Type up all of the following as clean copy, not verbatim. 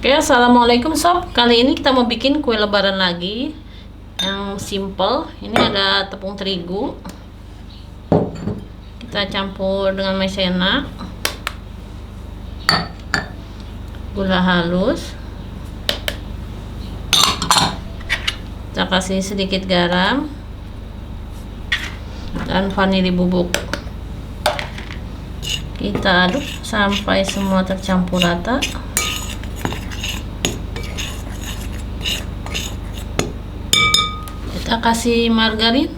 Oke, assalamualaikum sob. Kali ini kita mau bikin kue lebaran lagi yang simple. Ini ada tepung terigu, kita campur dengan maizena, gula halus, kita kasih sedikit garam dan vanili bubuk. Kita aduk sampai semua tercampur rata. Kita kasih margarin,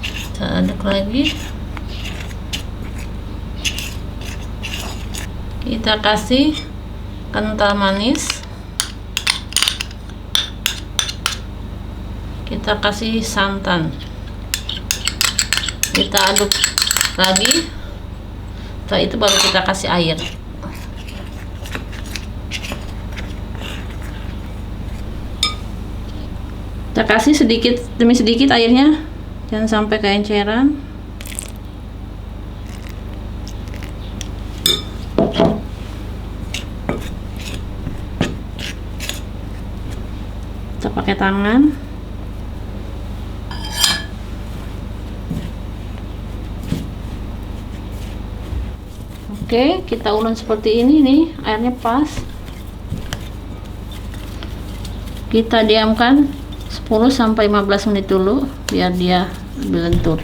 kita aduk lagi, kita kasih kental manis, kita kasih santan, kita aduk lagi. Setelah itu baru kita kasih air. Kita kasih sedikit demi sedikit airnya, jangan sampai keenceran. Kita pakai tangan. Oke, kita ulun seperti ini nih, airnya pas. Kita diamkan 10-15 menit dulu biar dia lebih lentur.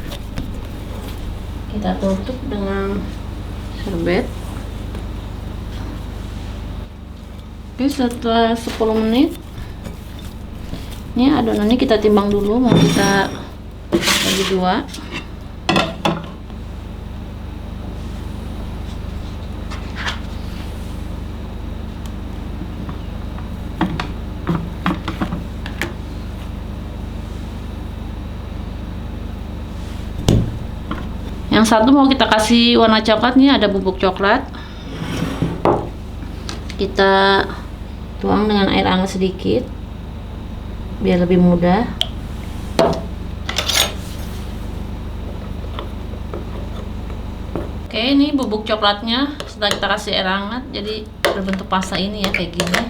Kita tutup dengan serbet. Oke, setelah 10 menit ini adonannya kita timbang dulu, mau kita bagi dua. Yang satu mau kita kasih warna coklat, nih ada bubuk coklat. Kita tuang dengan air hangat sedikit biar lebih mudah. Oke, ini bubuk coklatnya setelah kita kasih air hangat jadi berbentuk pasta ini ya, kayak gini.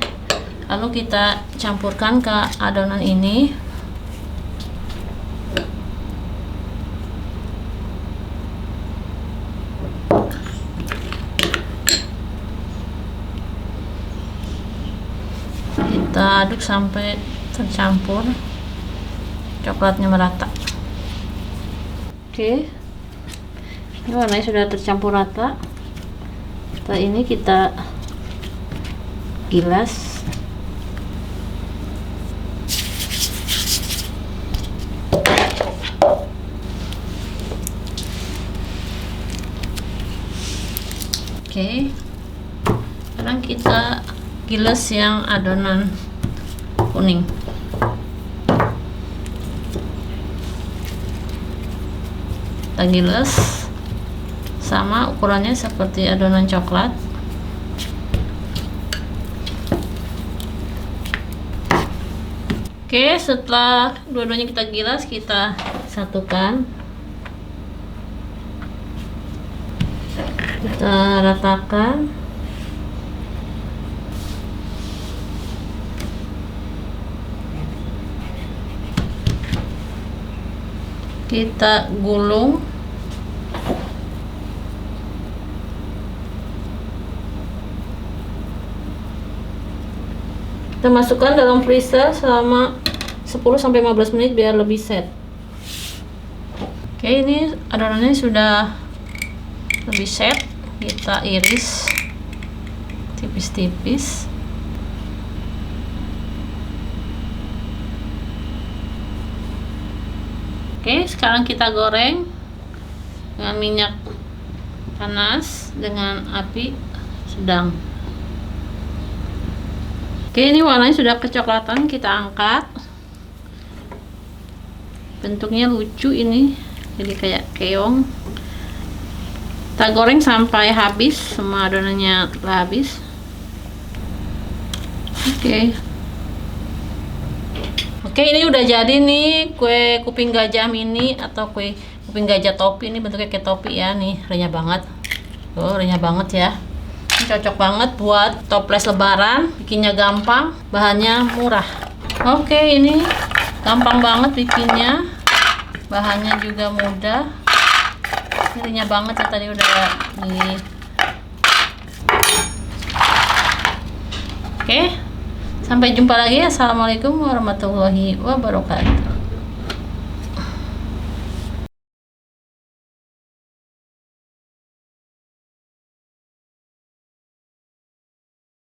Lalu kita campurkan ke adonan ini. Kita aduk sampai tercampur, coklatnya merata. Oke, ini warnanya sudah tercampur rata. Setelah ini kita gilas. Oke, sekarang kita gilas yang adonan kuning. Kita gilas sama ukurannya seperti adonan coklat. Oke, setelah dua-duanya kita gilas, kita satukan, kita ratakan. Kita gulung. Kita masukkan dalam freezer selama 10-15 menit biar lebih set. Oke, ini adonannya sudah lebih set. Kita iris tipis-tipis. Oke, sekarang kita goreng dengan minyak panas dengan api sedang. Oke, ini warnanya sudah kecoklatan, kita angkat. Bentuknya lucu ini, jadi kayak keong. Kita goreng sampai habis, semua adonannya telah habis. Oke. Oke, ini udah jadi nih kue kuping gajah mini atau kue tapi nggak aja topi, ini bentuknya kayak topi ya, nih renyah banget. Tuh renyah banget ya. Ini cocok banget buat toples lebaran, bikinnya gampang, bahannya murah. Oke, ini gampang banget bikinnya, bahannya juga mudah. Ini renyah banget ya, tadi udah di. Oke, sampai jumpa lagi. Assalamualaikum warahmatullahi wabarakatuh.